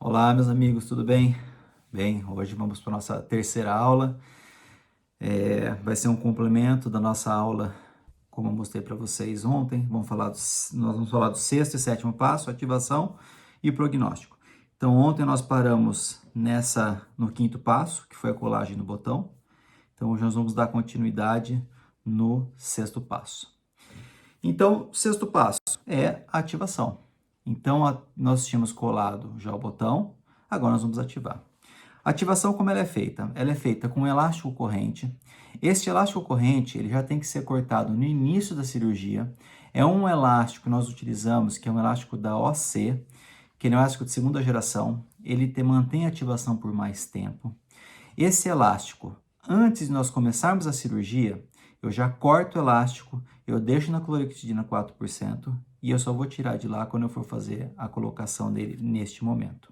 Olá, meus amigos, tudo bem? Bem, hoje vamos para a nossa terceira aula. Vai ser um complemento da nossa aula, como eu mostrei para vocês ontem. Nós vamos falar do sexto e sétimo passo, ativação e prognóstico. Então, ontem nós paramos no quinto passo, que foi a colagem no botão. Então, hoje nós vamos dar continuidade no sexto passo. Então, o sexto passo é a ativação. Então, nós tínhamos colado já o botão, agora nós vamos ativar. A ativação, como ela é feita? Ela é feita com um elástico corrente. Este elástico corrente, ele já tem que ser cortado no início da cirurgia. É um elástico que nós utilizamos, que é um elástico da OC, que ele é um elástico de segunda geração. Ele mantém a ativação por mais tempo. Esse elástico, antes de nós começarmos a cirurgia, eu já corto o elástico, eu deixo na clorexidina 4% e eu só vou tirar de lá quando eu for fazer a colocação dele neste momento.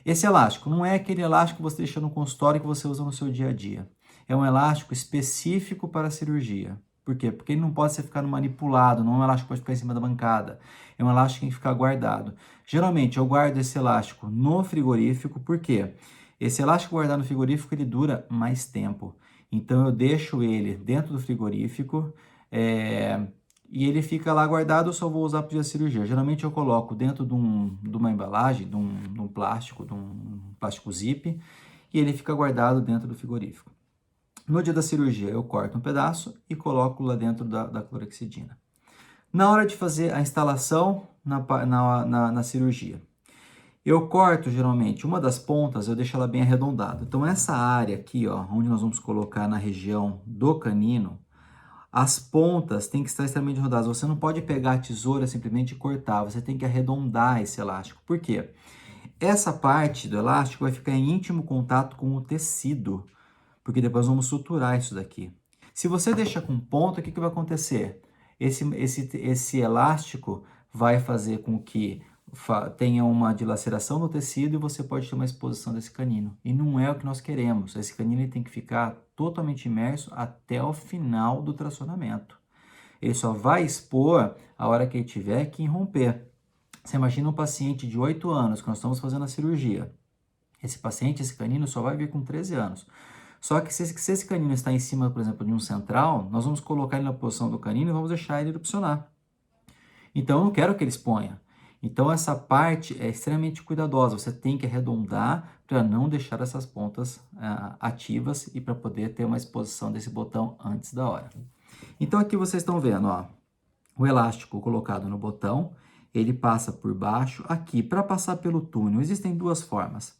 Esse elástico não é aquele elástico que você deixa no consultório que você usa no seu dia a dia. É um elástico específico para a cirurgia. Por quê? Porque ele não pode ser ficado manipulado, não é um elástico que pode ficar em cima da bancada. É um elástico que tem que ficar guardado. Geralmente eu guardo esse elástico no frigorífico, por quê? Esse elástico guardado no frigorífico ele dura mais tempo. Então eu deixo ele dentro do frigorífico e ele fica lá guardado, eu só vou usar para o dia da cirurgia. Geralmente eu coloco dentro de uma embalagem, de um plástico zip, e ele fica guardado dentro do frigorífico. No dia da cirurgia eu corto um pedaço e coloco lá dentro da clorexidina. Na hora de fazer a instalação na cirurgia, eu corto geralmente uma das pontas, eu deixo ela bem arredondada. Então essa área aqui, ó, onde nós vamos colocar na região do canino, as pontas têm que estar extremamente rodadas. Você não pode pegar a tesoura simplesmente e cortar, você tem que arredondar esse elástico. Por quê? Essa parte do elástico vai ficar em íntimo contato com o tecido, porque depois vamos suturar isso daqui. Se você deixa com ponta, o que vai acontecer? Esse elástico vai fazer com que tenha uma dilaceração no tecido e você pode ter uma exposição desse canino. E não é o que nós queremos. Esse canino ele tem que ficar totalmente imerso até o final do tracionamento. Ele só vai expor a hora que ele tiver que irromper. Você imagina um paciente de 8 anos que nós estamos fazendo a cirurgia. Esse canino só vai vir com 13 anos. Só que se esse canino está em cima, por exemplo, de um central, nós vamos colocar ele na posição do canino e vamos deixar ele erupcionar. Então, eu não quero que ele exponha. Então, essa parte é extremamente cuidadosa. Você tem que arredondar para não deixar essas pontas ativas e para poder ter uma exposição desse botão antes da hora. Então, aqui vocês estão vendo, ó, o elástico colocado no botão, ele passa por baixo. Aqui, para passar pelo túnel, existem duas formas.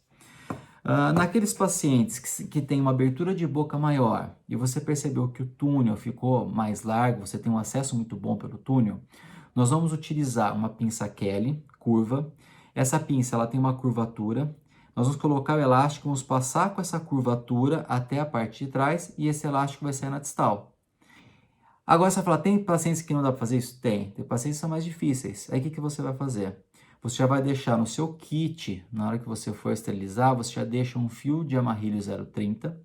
Naqueles pacientes que têm uma abertura de boca maior e você percebeu que o túnel ficou mais largo, você tem um acesso muito bom pelo túnel, nós vamos utilizar uma pinça Kelly, curva. Essa pinça ela tem uma curvatura. Nós vamos colocar o elástico, vamos passar com essa curvatura até a parte de trás e esse elástico vai sair na distal. Agora você vai falar, tem pacientes que não dá para fazer isso? Tem pacientes que são mais difíceis. Aí o que você vai fazer? Você já vai deixar no seu kit, na hora que você for esterilizar, você já deixa um fio de amarrilho 0,30.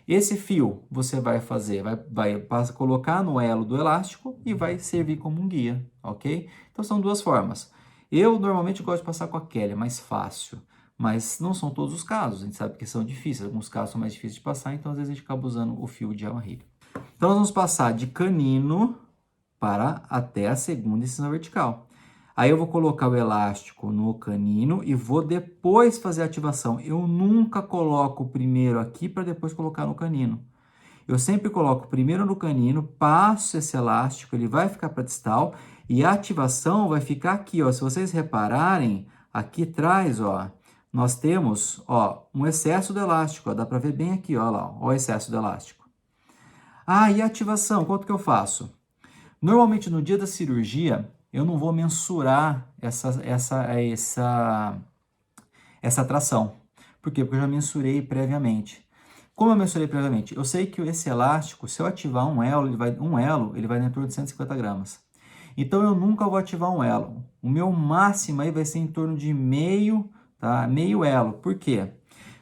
Esse fio você vai fazer, vai colocar no elo do elástico e vai servir como um guia, ok? Então são duas formas. Eu normalmente gosto de passar com a Kelly, é mais fácil, mas não são todos os casos, a gente sabe que são difíceis, alguns casos são mais difíceis de passar, então às vezes a gente acaba usando o fio de amarrilho. Então nós vamos passar de canino para até a segunda incisão vertical. Aí eu vou colocar o elástico no canino e vou depois fazer a ativação. Eu nunca coloco primeiro aqui para depois colocar no canino. Eu sempre coloco primeiro no canino, passo esse elástico, ele vai ficar para distal e a ativação vai ficar aqui, ó. Se vocês repararem, aqui atrás, ó, nós temos, ó, um excesso do elástico, ó. Dá para ver bem aqui, ó, lá, ó, o excesso do elástico. E a ativação, quanto que eu faço? Normalmente no dia da cirurgia, eu não vou mensurar essa tração. Por quê? Porque eu já mensurei previamente. Como eu mensurei previamente? Eu sei que esse elástico, se eu ativar um elo, ele vai em torno de 150 gramas. Então eu nunca vou ativar um elo. O meu máximo aí vai ser em torno de meio, tá? Meio elo. Por quê?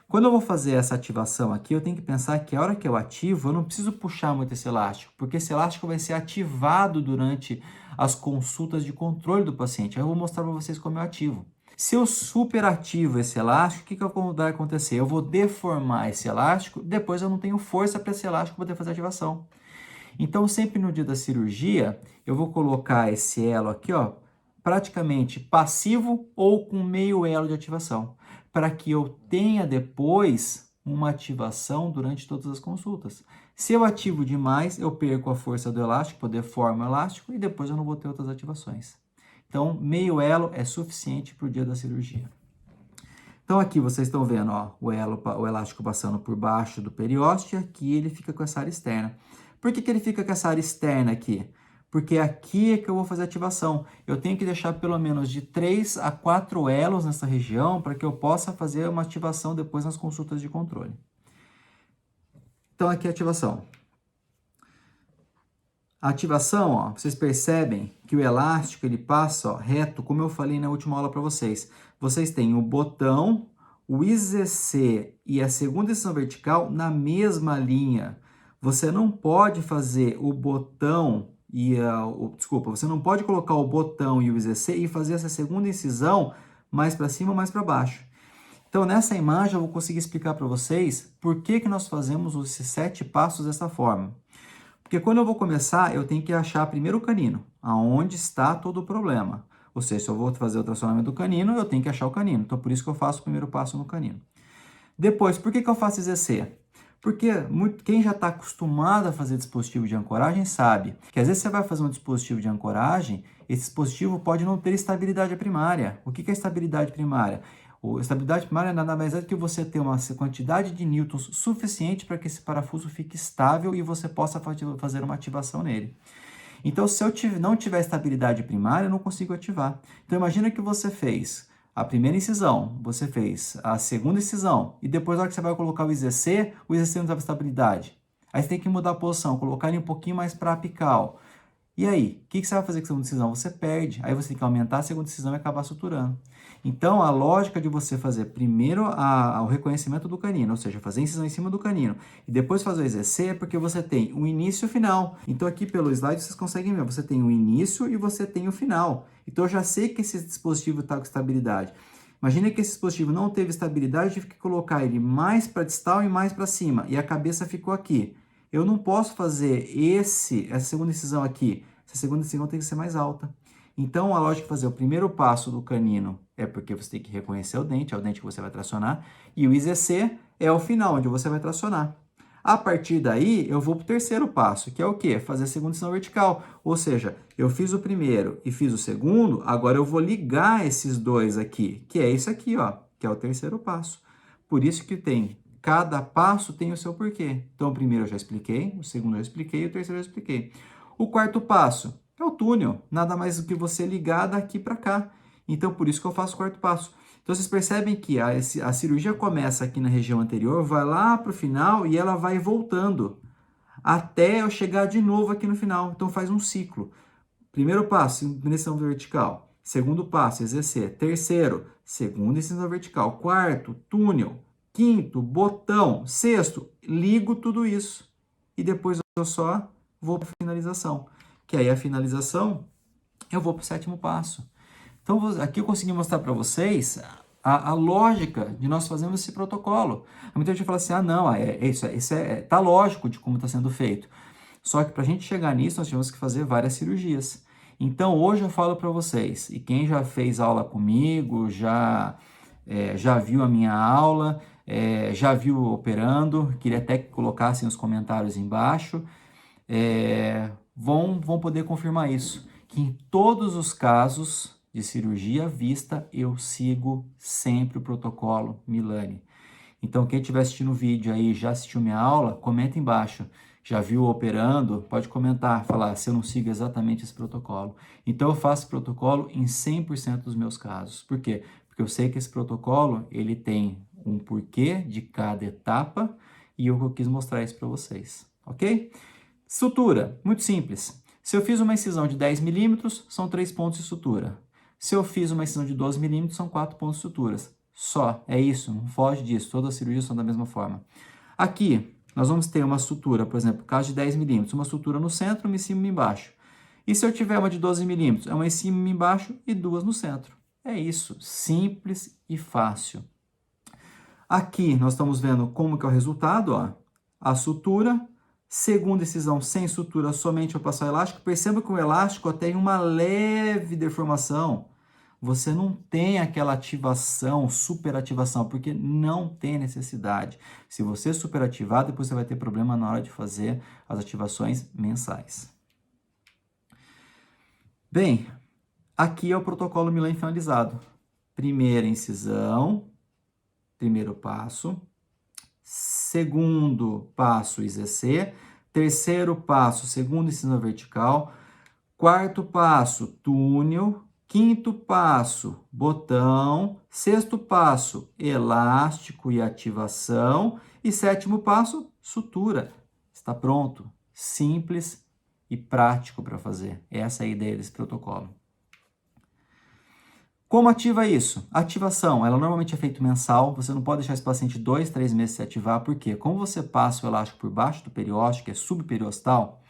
Quando eu vou fazer essa ativação aqui, eu tenho que pensar que a hora que eu ativo, eu não preciso puxar muito esse elástico, porque esse elástico vai ser ativado durante as consultas de controle do paciente. Aí eu vou mostrar para vocês como eu ativo. Se eu superativo esse elástico, o que vai acontecer? Eu vou deformar esse elástico, depois eu não tenho força para esse elástico poder fazer ativação. Então, sempre no dia da cirurgia, eu vou colocar esse elo aqui, ó, praticamente passivo ou com meio elo de ativação, para que eu tenha depois uma ativação durante todas as consultas. Se eu ativo demais, eu perco a força do elástico, eu deformo o elástico e depois eu não vou ter outras ativações. Então, meio elo é suficiente para o dia da cirurgia. Então, aqui vocês estão vendo, ó, o elástico passando por baixo do periósteo e aqui ele fica com essa área externa. Por que ele fica com essa área externa aqui? Porque aqui é que eu vou fazer ativação. Eu tenho que deixar pelo menos de 3 a 4 elos nessa região para que eu possa fazer uma ativação depois nas consultas de controle. Então, aqui é a ativação. A ativação, ó, vocês percebem que o elástico ele passa, ó, reto, como eu falei na última aula para vocês. Vocês têm o botão, o IZC e a segunda incisão vertical na mesma linha. Você não pode fazer o botão e você não pode colocar o botão e o IZC e fazer essa segunda incisão mais para cima ou mais para baixo. Então, nessa imagem eu vou conseguir explicar para vocês por que nós fazemos esses 7 passos dessa forma. Porque quando eu vou começar, eu tenho que achar primeiro o canino, aonde está todo o problema. Ou seja, se eu vou fazer o tracionamento do canino, eu tenho que achar o canino. Então, por isso que eu faço o primeiro passo no canino. Depois, por que eu faço IZC? Porque quem já está acostumado a fazer dispositivo de ancoragem sabe que às vezes você vai fazer um dispositivo de ancoragem, esse dispositivo pode não ter estabilidade primária. O que é estabilidade primária? A estabilidade primária nada mais é do que você ter uma quantidade de newtons suficiente para que esse parafuso fique estável e você possa fazer uma ativação nele. Então, se eu não tiver estabilidade primária, eu não consigo ativar. Então, imagina que você fez a primeira incisão, você fez a segunda incisão e depois, na hora que você vai colocar o IZC não estava estabilidade. Aí você tem que mudar a posição, colocar ele um pouquinho mais para apical. E aí, o que você vai fazer com a segunda incisão? Você perde. Aí você tem que aumentar a segunda incisão e acabar suturando. Então, a lógica de você fazer primeiro o reconhecimento do canino, ou seja, fazer a incisão em cima do canino, e depois fazer o IZC, é porque você tem o início e o final. Então, aqui pelo slide, vocês conseguem ver, você tem o início e você tem o final. Então, eu já sei que esse dispositivo está com estabilidade. Imagina que esse dispositivo não teve estabilidade, eu tive que colocar ele mais para distal e mais para cima, e a cabeça ficou aqui. Eu não posso fazer essa segunda incisão aqui. Essa segunda incisão tem que ser mais alta. Então, a lógica de fazer o primeiro passo do canino é porque você tem que reconhecer o dente, é o dente que você vai tracionar. E o IZC é o final, onde você vai tracionar. A partir daí, eu vou para o terceiro passo, que é o quê? Fazer a segunda incisão vertical. Ou seja, eu fiz o primeiro e fiz o segundo, agora eu vou ligar esses dois aqui, que é isso aqui, ó, que é o terceiro passo. Por isso que cada passo tem o seu porquê. Então, o primeiro eu já expliquei, o segundo eu já expliquei, o terceiro eu já expliquei. O quarto passo é o túnel, nada mais do que você ligar daqui para cá. Então, por isso que eu faço o quarto passo. Então, vocês percebem que a cirurgia começa aqui na região anterior, vai lá para o final e ela vai voltando até eu chegar de novo aqui no final. Então, faz um ciclo. Primeiro passo, incisão vertical. Segundo passo, IZC. Terceiro, segunda incisão vertical. Quarto, túnel. Quinto, botão. Sexto, ligo tudo isso. E depois eu só vou para a finalização. Que aí a finalização, eu vou para o sétimo passo. Então, aqui eu consegui mostrar para vocês a lógica de nós fazermos esse protocolo. Muita gente fala assim, não, tá lógico de como está sendo feito. Só que para a gente chegar nisso, nós tivemos que fazer várias cirurgias. Então, hoje eu falo para vocês, e quem já fez aula comigo, já viu a minha aula, já viu operando, queria até que colocassem os comentários embaixo, vão poder confirmar isso, que em todos os casos de cirurgia à vista, eu sigo sempre o protocolo Milani. Então, quem estiver assistindo o vídeo aí, já assistiu minha aula, comenta embaixo. Já viu operando? Pode comentar, falar se eu não sigo exatamente esse protocolo. Então, eu faço esse protocolo em 100% dos meus casos. Por quê? Porque eu sei que esse protocolo, ele tem um porquê de cada etapa e eu quis mostrar isso para vocês, ok? Sutura, muito simples. Se eu fiz uma incisão de 10 milímetros, são 3 pontos de sutura. Se eu fiz uma incisão de 12 milímetros, são 4 pontos de suturas. Só, é isso, não foge disso. Todas as cirurgias são da mesma forma. Aqui, nós vamos ter uma sutura, por exemplo, no caso de 10 milímetros, uma sutura no centro, uma em cima e uma embaixo. E se eu tiver uma de 12 milímetros, é uma em cima e uma embaixo e duas no centro. É isso, simples e fácil. Aqui nós estamos vendo como que é o resultado, ó. A sutura, segunda incisão sem sutura, somente eu passar o elástico. Perceba que o elástico tem uma leve deformação. Você não tem aquela ativação, superativação, porque não tem necessidade. Se você superativar, depois você vai ter problema na hora de fazer as ativações mensais. Bem, aqui é o protocolo Milan finalizado. Primeira incisão, primeiro passo. Segundo passo, IZC. Terceiro passo, segunda incisão vertical. Quarto passo, túnel. Quinto passo, botão. Sexto passo, elástico e ativação. E sétimo passo, sutura. Está pronto. Simples e prático para fazer. Essa é a ideia desse protocolo. Como ativa isso? A ativação, ela normalmente é feita mensal, você não pode deixar esse paciente 2, 3 meses se ativar, porque como você passa o elástico por baixo do periósteo, que é subperiostal,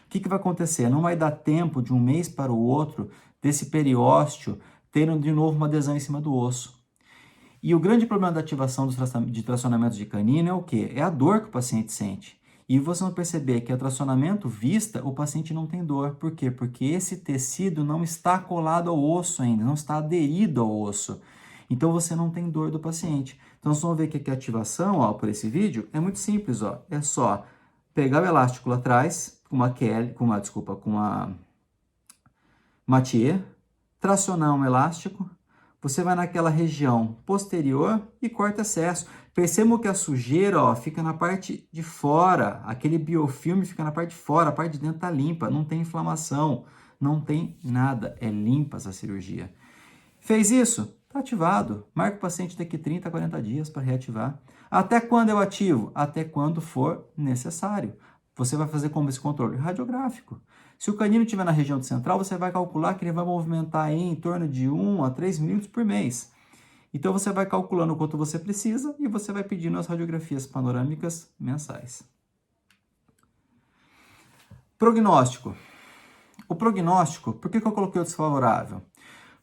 o que vai acontecer? Não vai dar tempo de um mês para o outro desse periósteo tendo de novo uma adesão em cima do osso. E o grande problema da ativação de tracionamentos de canino é o quê? É a dor que o paciente sente. E você não perceber que o tracionamento vista, o paciente não tem dor. Por quê? Porque esse tecido não está colado ao osso ainda, não está aderido ao osso. Então você não tem dor do paciente. Então vocês vão ver que aqui a ativação, ó, por esse vídeo, é muito simples, ó. É só pegar o elástico lá atrás, com uma Mathieu, tracionar um elástico, você vai naquela região posterior e corta excesso. Percebam que a sujeira, ó, fica na parte de fora, aquele biofilme fica na parte de fora, a parte de dentro está limpa, não tem inflamação, não tem nada, é limpa essa cirurgia. Fez isso? Está ativado. Marca o paciente daqui 30 a 40 dias para reativar. Até quando eu ativo? Até quando for necessário. Você vai fazer como esse controle? Radiográfico. Se o canino estiver na região central, você vai calcular que ele vai movimentar aí em torno de 1 a 3 minutos por mês. Então você vai calculando o quanto você precisa e você vai pedindo as radiografias panorâmicas mensais. Prognóstico. O prognóstico, por que eu coloquei o desfavorável?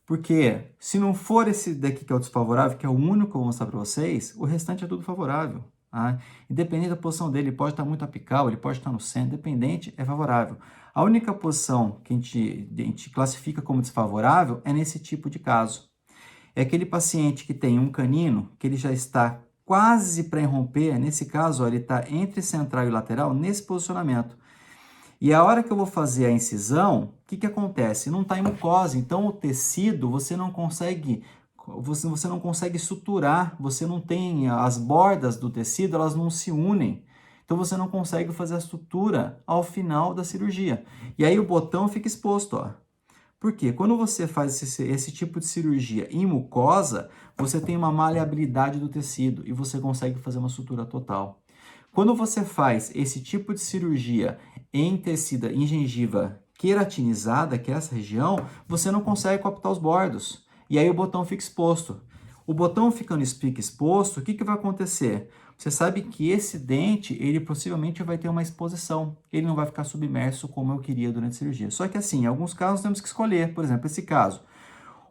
Porque se não for esse daqui que é o desfavorável, que é o único que eu vou mostrar para vocês, o restante é tudo favorável. Tá? Independente da posição dele, ele pode estar muito apical, ele pode estar no centro, independente, é favorável. A única posição que a gente classifica como desfavorável é nesse tipo de caso. É aquele paciente que tem um canino, que ele já está quase para irromper, nesse caso, ó, ele está entre central e lateral, nesse posicionamento. E a hora que eu vou fazer a incisão, o que acontece? Não está em mucosa, então o tecido você não consegue suturar, você não tem as bordas do tecido, elas não se unem. Então você não consegue fazer a sutura ao final da cirurgia. E aí o botão fica exposto, ó. Por quê? Quando você faz esse tipo de cirurgia em mucosa, você tem uma maleabilidade do tecido e você consegue fazer uma sutura total. Quando você faz esse tipo de cirurgia em tecido, em gengiva queratinizada, que é essa região, você não consegue coaptar os bordos. E aí o botão fica exposto. O botão ficando exposto, o que vai acontecer? Você sabe que esse dente, ele possivelmente vai ter uma exposição. Ele não vai ficar submerso como eu queria durante a cirurgia. Só que assim, em alguns casos temos que escolher. Por exemplo, esse caso.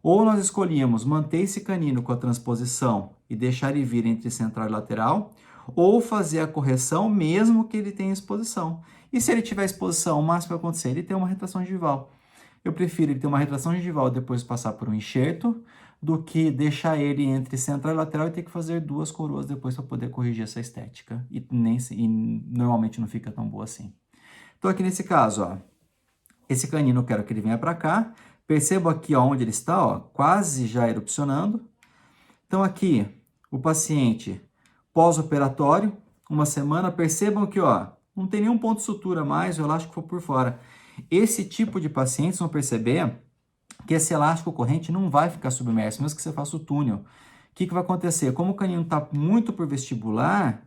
Ou nós escolhíamos manter esse canino com a transposição e deixar ele vir entre central e lateral, ou fazer a correção mesmo que ele tenha exposição. E se ele tiver exposição, o máximo que vai acontecer? Ele tem uma retração gengival. Eu prefiro ele ter uma retração gengival e depois passar por um enxerto, do que deixar ele entre central e lateral e ter que fazer 2 coroas depois para poder corrigir essa estética. E normalmente não fica tão boa assim. Então aqui nesse caso, ó, esse canino eu quero que ele venha para cá. Percebo aqui ó, onde ele está, ó, quase já erupcionando. Então aqui, o paciente pós-operatório, uma semana, percebam que ó, não tem nenhum ponto de sutura mais, o elástico foi por fora. Esse tipo de pacientes vão perceber que esse elástico corrente não vai ficar submerso, mesmo que você faça o túnel. O que vai acontecer? Como o canino está muito por vestibular,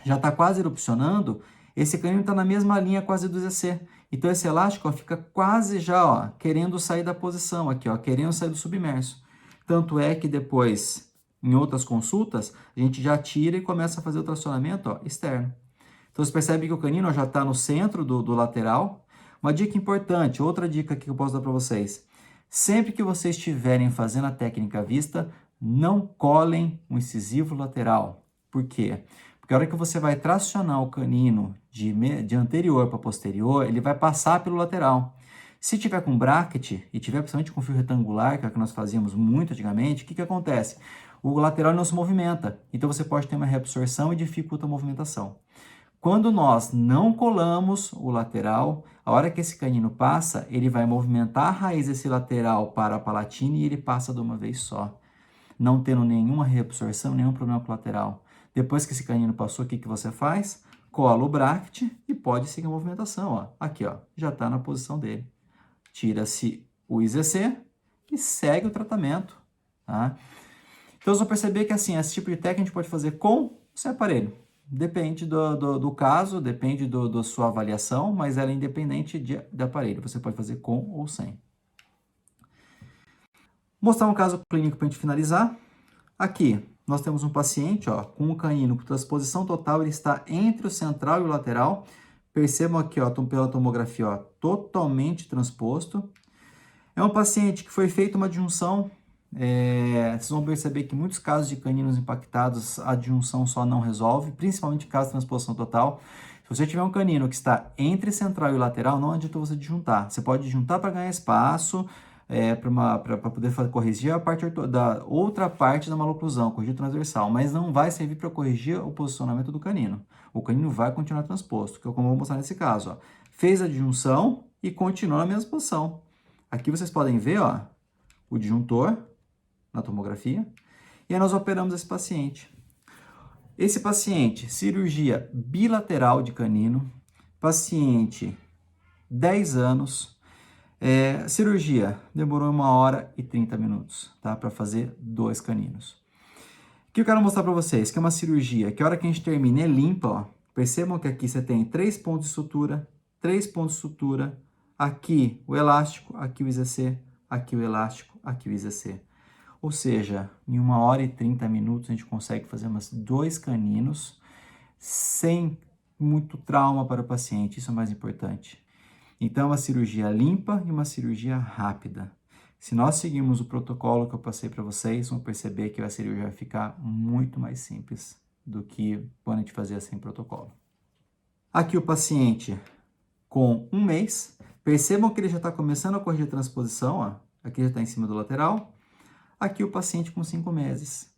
já está quase erupcionando, esse canino está na mesma linha quase do ZC. Então esse elástico ó, fica quase já ó, querendo sair da posição aqui, ó, querendo sair do submerso. Tanto é que depois, em outras consultas, a gente já tira e começa a fazer o tracionamento ó, externo. Então você percebe que o canino ó, já está no centro do lateral. Uma dica importante, outra dica que eu posso dar para vocês. Sempre que vocês estiverem fazendo a técnica vista, não colhem o incisivo lateral. Por quê? Porque a hora que você vai tracionar o canino de anterior para posterior, ele vai passar pelo lateral. Se tiver com bracket e tiver principalmente com fio retangular, que é o que nós fazíamos muito antigamente, o que acontece? O lateral não se movimenta, então você pode ter uma reabsorção e dificulta a movimentação. Quando nós não colamos o lateral, a hora que esse canino passa, ele vai movimentar a raiz desse lateral para a palatina e ele passa de uma vez só, não tendo nenhuma reabsorção, nenhum problema com o lateral. Depois que esse canino passou, o que você faz? Cola o bracket e pode seguir a movimentação. Ó. Aqui, ó, já está na posição dele. Tira-se o IZC e segue o tratamento. Tá? Então, vocês vão perceber que assim, esse tipo de técnica a gente pode fazer com o seu aparelho. Depende do caso, depende da sua avaliação, mas ela é independente de aparelho. Você pode fazer com ou sem. Mostrar um caso clínico para a gente finalizar. Aqui, nós temos um paciente ó, com um canino com transposição total, ele está entre o central e o lateral. Percebam aqui, ó, pela tomografia, ó, totalmente transposto. É um paciente que foi feita uma adjunção. Vocês vão perceber que em muitos casos de caninos impactados, a adjunção só não resolve, principalmente em caso de transposição total. Se você tiver um canino que está entre central e lateral, não adianta você disjuntar. Você pode disjuntar para ganhar espaço, para poder corrigir a parte da outra parte da maloclusão, corrigir o transversal, mas não vai servir para corrigir o posicionamento do canino. O canino vai continuar transposto, que é como eu vou mostrar nesse caso. Ó. Fez a disjunção e continua na mesma posição. Aqui vocês podem ver ó, o disjuntor na tomografia, e aí nós operamos esse paciente. Esse paciente, cirurgia bilateral de canino, paciente 10 anos, cirurgia demorou 1h30, tá? Para fazer 2 caninos. O que eu quero mostrar para vocês? Que é uma cirurgia que a hora que a gente termina é limpa, ó. Percebam que aqui você tem 3 pontos de sutura, 3 pontos de sutura, aqui o elástico, aqui o IZC, aqui o elástico, aqui o IZC. Ou seja, em 1h30 a gente consegue fazer 2 caninos sem muito trauma para o paciente, isso é o mais importante. Então, uma cirurgia limpa e uma cirurgia rápida. Se nós seguirmos o protocolo que eu passei para vocês, vão perceber que a cirurgia vai ficar muito mais simples do que quando a gente fazia sem protocolo. Aqui o paciente com 1 mês, percebam que ele já está começando a corrigir a transposição, ó. Aqui já está em cima do lateral. Aqui o paciente com 5 meses,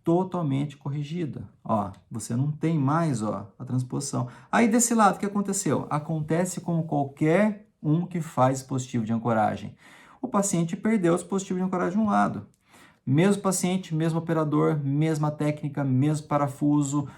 totalmente corrigida. Ó, você não tem mais ó, a transposição. Aí desse lado, o que aconteceu? Acontece como qualquer um que faz dispositivo de ancoragem. O paciente perdeu o dispositivo de ancoragem de um lado. Mesmo paciente, mesmo operador, mesma técnica, mesmo parafuso,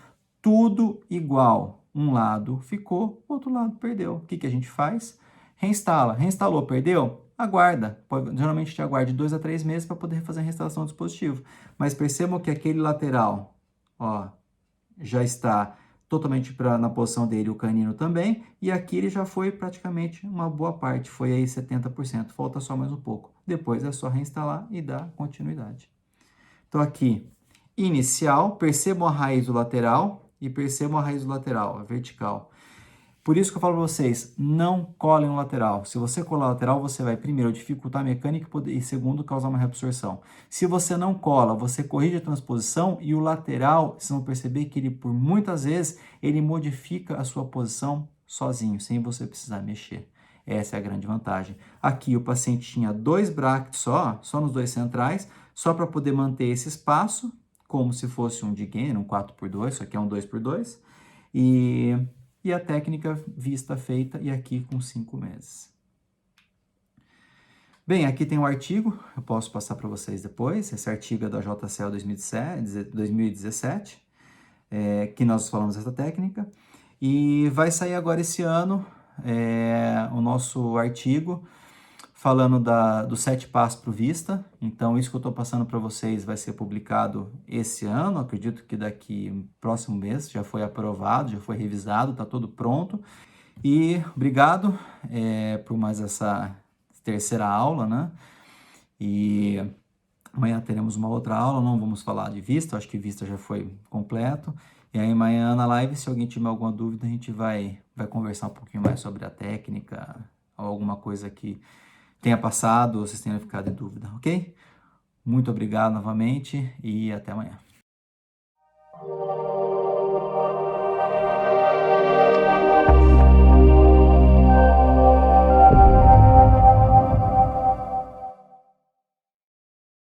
tudo igual. Um lado ficou, o outro lado perdeu. O que a gente faz? Reinstala. Reinstalou, perdeu? Aguarda. Geralmente a gente aguarda de 2 a 3 meses para poder fazer a reinstalação do dispositivo. Mas percebam que aquele lateral ó, já está totalmente na posição dele, o canino também. E aqui ele já foi praticamente uma boa parte. Foi aí 70%. Falta só mais um pouco. Depois é só reinstalar e dar continuidade. Então aqui, inicial. Percebam a raiz do lateral e percebam a raiz do lateral, a vertical. Por isso que eu falo para vocês, não colhem o lateral. Se você colar o lateral, você vai, primeiro, dificultar a mecânica e, segundo, causar uma reabsorção. Se você não cola, você corrige a transposição e o lateral, vocês vão perceber que ele, por muitas vezes, ele modifica a sua posição sozinho, sem você precisar mexer. Essa é a grande vantagem. Aqui o paciente tinha 2 brackets só nos 2 centrais, só para poder manter esse espaço, como se fosse um Digen, um 4x2, isso aqui é um 2x2, e a técnica vista feita e aqui com 5 meses. Bem, aqui tem um artigo, eu posso passar para vocês depois. Esse artigo é da JCL 2017, que nós falamos dessa técnica. E vai sair agora esse ano o nosso artigo falando dos 7 passos para o Vista. Então, isso que eu estou passando para vocês vai ser publicado esse ano. Acredito que daqui próximo mês já foi aprovado, já foi revisado, está tudo pronto. E obrigado por mais essa terceira aula, né? E amanhã teremos uma outra aula, não vamos falar de Vista, acho que Vista já foi completo. E aí amanhã na live, se alguém tiver alguma dúvida, a gente vai conversar um pouquinho mais sobre a técnica, ou alguma coisa que tenha passado ou vocês tenham ficado em dúvida, ok? Muito obrigado novamente e até amanhã.